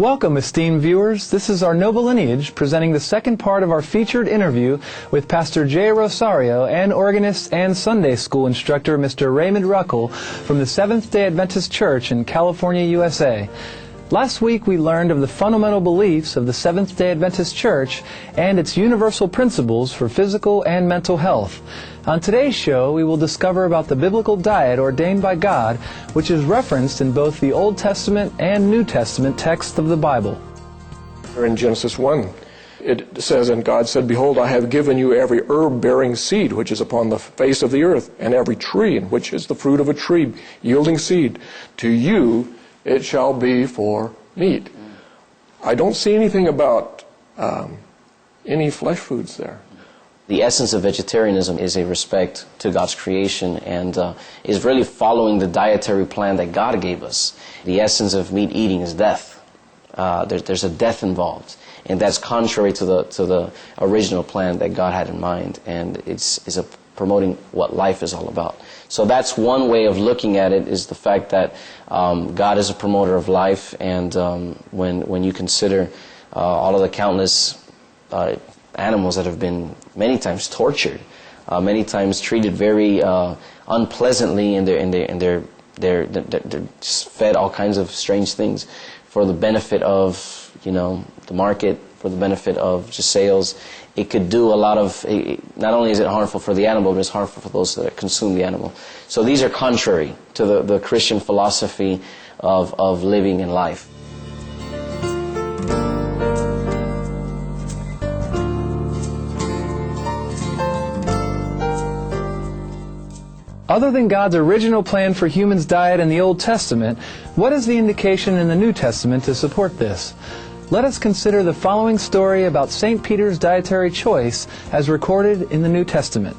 Welcome, esteemed viewers. This is our Noble Lineage presenting the second part of our featured interview with Pastor Jay Rosario and organist and Sunday school instructor Mr. Raymond Ruckle from the Seventh-day Adventist Church in California, USA. Last week we learned of the fundamental beliefs of the Seventh-day Adventist Church and its universal principles for physical and mental health. On today's show, we will discover about the biblical diet ordained by God, which is referenced in both the Old Testament and New Testament texts of the Bible. In Genesis 1, it says, "And God said, Behold, I have given you every herb-bearing seed which is upon the face of the earth, and every tree in which is the fruit of a tree, yielding seed. To you it shall be for meat." I don't see anything about any flesh foods there. The essence of vegetarianism is a respect to God's creation and is really following the dietary plan that God gave us. The essence of meat eating is death. There's a death involved, and that's contrary to the original plan that God had in mind, and it's promoting what life is all about. So that's one way of looking at it, is the fact that God is a promoter of life, and when you consider all of the countless animals that have been many times tortured, many times treated very unpleasantly, and they're just fed all kinds of strange things for the benefit of the market, for the benefit of just sales. It could do a lot of. Not only is it harmful for the animal, but it's harmful for those that consume the animal. So these are contrary to the Christian philosophy of living in life. Other than God's original plan for humans' diet in the Old Testament, what is the indication in the New Testament to support this? Let us consider the following story about St. Peter's dietary choice as recorded in the New Testament.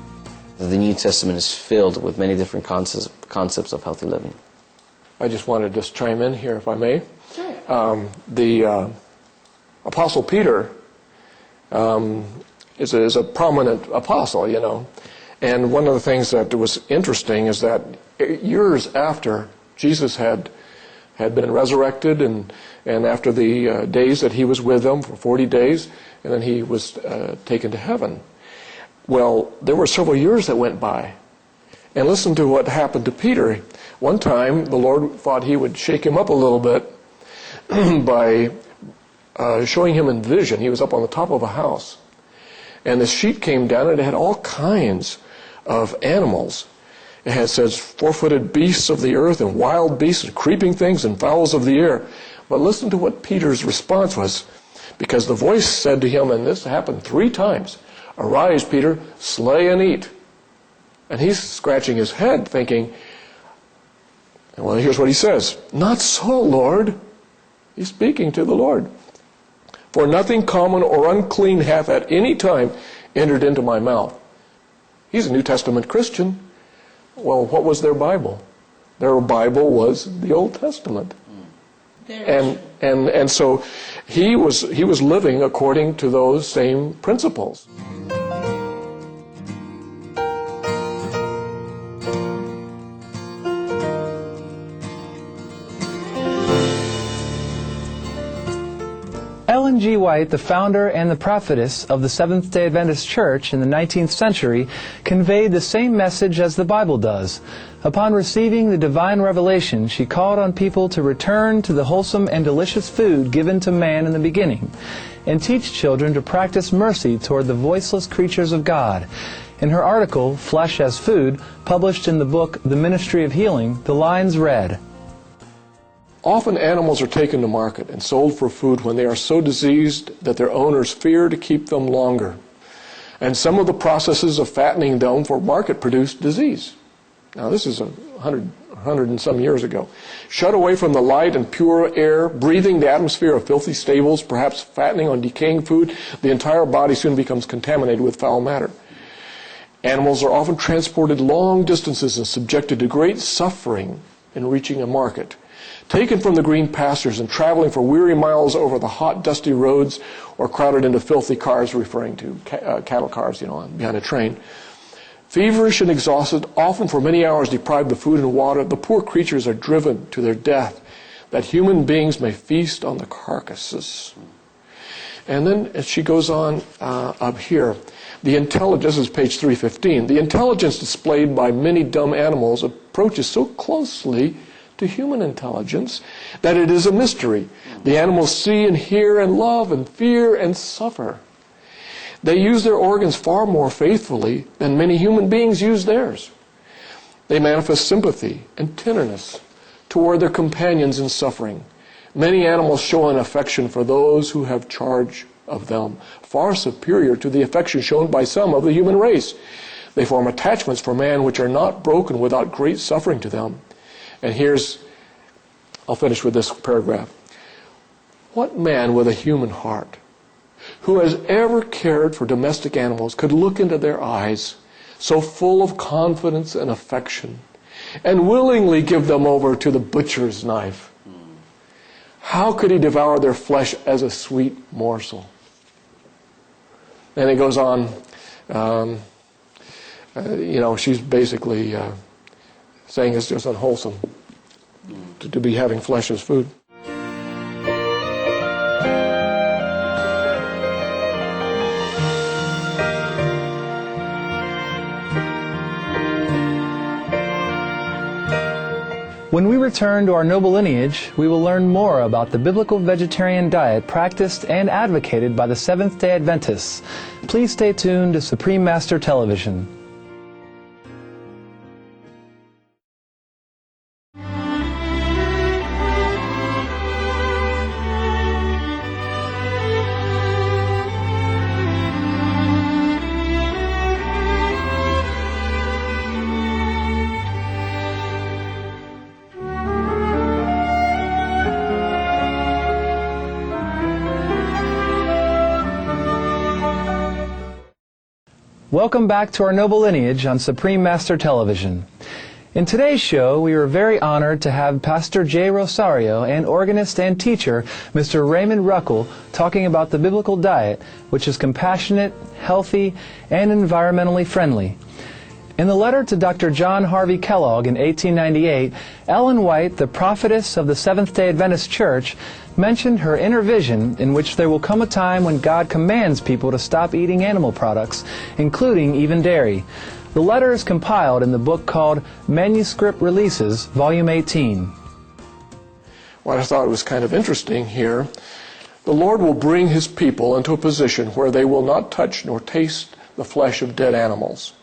The New Testament is filled with many different concepts of healthy living. I just wanted to just chime in here, if I may. Sure. The Apostle Peter is a prominent apostle, And one of the things that was interesting is that years after Jesus had been resurrected, and after the days that he was with them for 40 days, and then he was taken to heaven. Well, there were several years that went by. And listen to what happened to Peter. One time, the Lord thought he would shake him up a little bit by showing him in vision. He was up on the top of a house. And the sheet came down, and it had all kinds of animals. It says 4-footed beasts of the earth, and wild beasts, and creeping things, and fowls of the air. But listen to what Peter's response was, because the voice said to him, and this happened 3 times, "Arise, Peter, slay and eat." And he's scratching his head thinking, well, here's what he says, "Not so, Lord." He's speaking to the Lord. "For nothing common or unclean hath at any time entered into my mouth." He's a New Testament Christian. Well, what was their Bible? Their Bible was the Old Testament. And so he was living according to those same principles. Ellen G. White, the founder and the prophetess of the Seventh-day Adventist Church in the 19th century, conveyed the same message as the Bible does. Upon receiving the divine revelation, she called on people to return to the wholesome and delicious food given to man in the beginning, and teach children to practice mercy toward the voiceless creatures of God. In her article, Flesh as Food, published in the book The Ministry of Healing, the lines read, "Often animals are taken to market and sold for food when they are so diseased that their owners fear to keep them longer. And some of the processes of fattening them for market produce disease." Now this is 100 and some years ago. "Shut away from the light and pure air, breathing the atmosphere of filthy stables, perhaps fattening on decaying food, the entire body soon becomes contaminated with foul matter. Animals are often transported long distances and subjected to great suffering in reaching a market. Taken from the green pastures and traveling for weary miles over the hot, dusty roads, or crowded into filthy cars," referring to cattle cars, behind a train. "Feverish and exhausted, often for many hours deprived of food and water, the poor creatures are driven to their death. that human beings may feast on the carcasses. And then she goes on up here. The intelligence, this is page 315, the intelligence displayed by many dumb animals approaches so closely to human intelligence that it is a mystery. The animals see and hear and love and fear and suffer. They use their organs far more faithfully than many human beings use theirs. They manifest sympathy and tenderness toward their companions in suffering. Many animals show an affection for those who have charge of them, far superior to the affection shown by some of the human race. They form attachments for man which are not broken without great suffering to them. And I'll finish with this paragraph. What man with a human heart who has ever cared for domestic animals could look into their eyes so full of confidence and affection and willingly give them over to the butcher's knife? How could he devour their flesh as a sweet morsel? And it goes on, she's basically saying it's just unwholesome to be having flesh as food. When we return to our noble lineage, we will learn more about the biblical vegetarian diet practiced and advocated by the Seventh-day Adventists. Please stay tuned to Supreme Master Television. Welcome back to our noble lineage on Supreme Master Television. In today's show, we are very honored to have Pastor J. Rosario and organist and teacher, Mr. Raymond Ruckle, talking about the biblical diet, which is compassionate, healthy, and environmentally friendly. In the letter to Dr. John Harvey Kellogg in 1898, Ellen White, the prophetess of the Seventh-day Adventist Church, mentioned her inner vision in which there will come a time when God commands people to stop eating animal products, including even dairy. The letter is compiled in the book called Manuscript Releases, Volume 18. What I thought was kind of interesting here, the Lord will bring His people into a position where they will not touch nor taste the flesh of dead animals.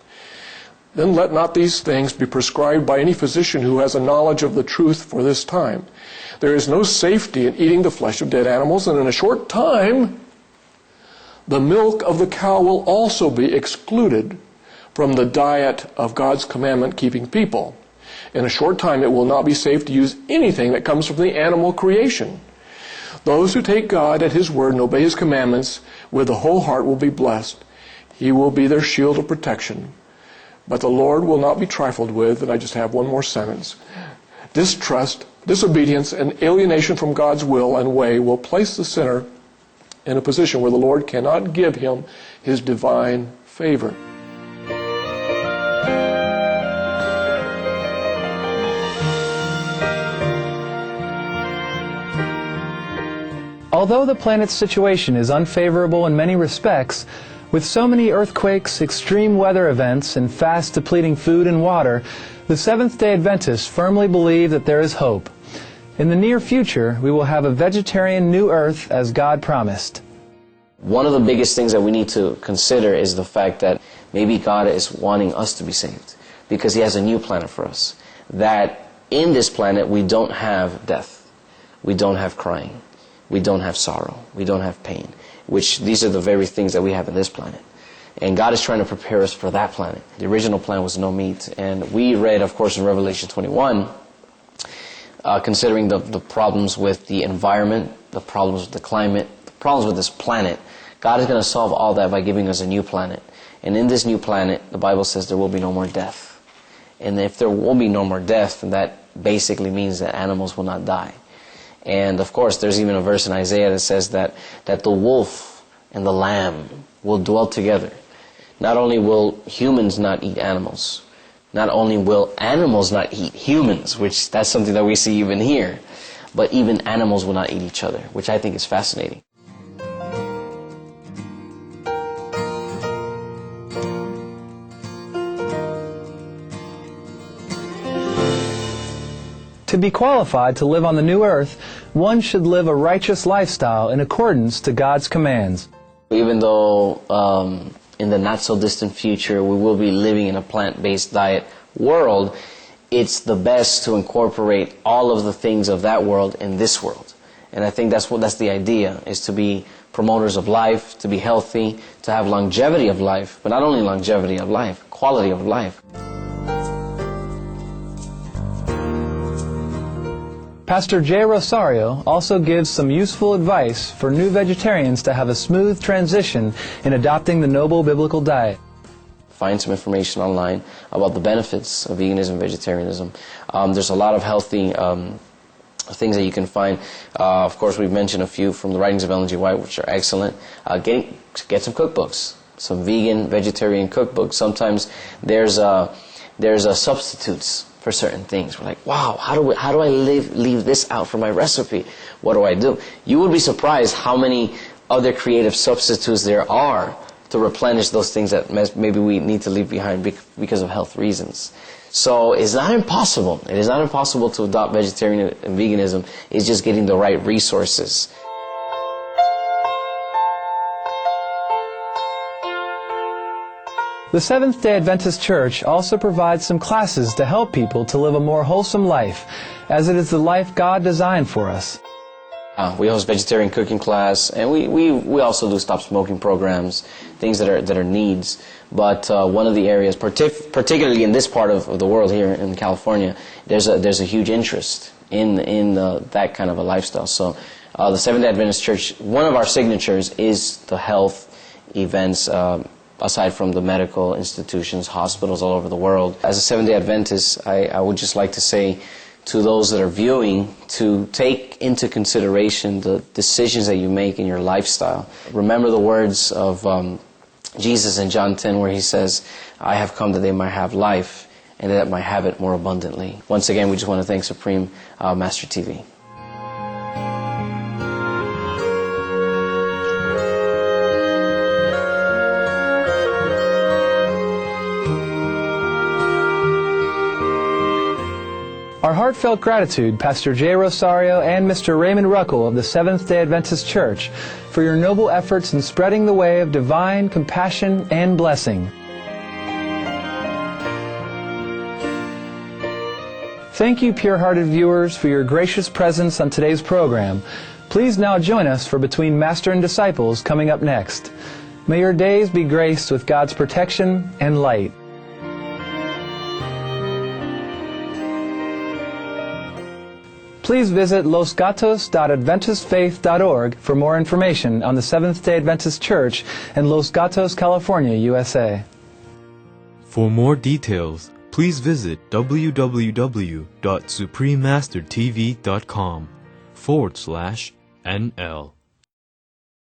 Then let not these things be prescribed by any physician who has a knowledge of the truth for this time. There is no safety in eating the flesh of dead animals, and in a short time, the milk of the cow will also be excluded from the diet of God's commandment-keeping people. In a short time, it will not be safe to use anything that comes from the animal creation. Those who take God at His word and obey His commandments with the whole heart will be blessed. He will be their shield of protection. But the Lord will not be trifled with, and I just have one more sentence. Distrust, disobedience, and alienation from God's will and way will place the sinner in a position where the Lord cannot give him His divine favor. Although the planet's situation is unfavorable in many respects, with so many earthquakes, extreme weather events, and fast depleting food and water, the Seventh-day Adventists firmly believe that there is hope. In the near future, we will have a vegetarian new earth as God promised. One of the biggest things that we need to consider is the fact that maybe God is wanting us to be saved because He has a new planet for us. That in this planet we don't have death, we don't have crying, we don't have sorrow, we don't have pain, which these are the very things that we have in this planet. And God is trying to prepare us for that planet. The original plan was no meat. And we read, of course, in Revelation 21, considering the problems with the environment, the problems with the climate, the problems with this planet, God is going to solve all that by giving us a new planet. And in this new planet, the Bible says there will be no more death. And if there will be no more death, then that basically means that animals will not die. And of course, there's even a verse in Isaiah that says that the wolf and the lamb will dwell together. Not only will humans not eat animals, not only will animals not eat humans, which that's something that we see even here, but even animals will not eat each other, which I think is fascinating. To be qualified to live on the new earth, one should live a righteous lifestyle in accordance to God's commands. Even though in the not-so-distant future we will be living in a plant-based diet world, it's the best to incorporate all of the things of that world in this world. And I think that's the idea, is to be promoters of life, to be healthy, to have longevity of life, but not only longevity of life, quality of life. Pastor J. Rosario also gives some useful advice for new vegetarians to have a smooth transition in adopting the noble biblical diet. Find some information online about the benefits of veganism and vegetarianism. There's a lot of healthy things that you can find. Of course, we've mentioned a few from the writings of Ellen G. White, which are excellent. Get some cookbooks, some vegan, vegetarian cookbooks. Sometimes there's substitutes for certain things. We're like, wow, how do I leave this out for my recipe? What do I do? You would be surprised how many other creative substitutes there are to replenish those things that maybe we need to leave behind because of health reasons. So it's not impossible. It is not impossible to adopt vegetarianism and veganism. It's just getting the right resources. The Seventh-day Adventist Church also provides some classes to help people to live a more wholesome life, as it is the life God designed for us. We host vegetarian cooking class, and we also do stop smoking programs, things that are needs. But one of the areas, particularly in this part of the world here in California, there's a huge interest in that kind of a lifestyle. So the Seventh-day Adventist Church, one of our signatures is the health events. Aside from the medical institutions, hospitals all over the world. As a Seventh-day Adventist, I would just like to say to those that are viewing to take into consideration the decisions that you make in your lifestyle. Remember the words of Jesus in John 10 where he says, I have come that they might have life and that might have it more abundantly. Once again, we just want to thank Supreme Master TV. Our heartfelt gratitude, Pastor J. Rosario and Mr. Raymond Ruckle of the Seventh-day Adventist Church, for your noble efforts in spreading the way of divine compassion and blessing. Thank you, pure-hearted viewers, for your gracious presence on today's program. Please now join us for Between Master and Disciples coming up next. May your days be graced with God's protection and light. Please visit losgatos.adventistfaith.org for more information on the Seventh-day Adventist Church in Los Gatos, California, USA. For more details, please visit www.suprememastertv.com/NL.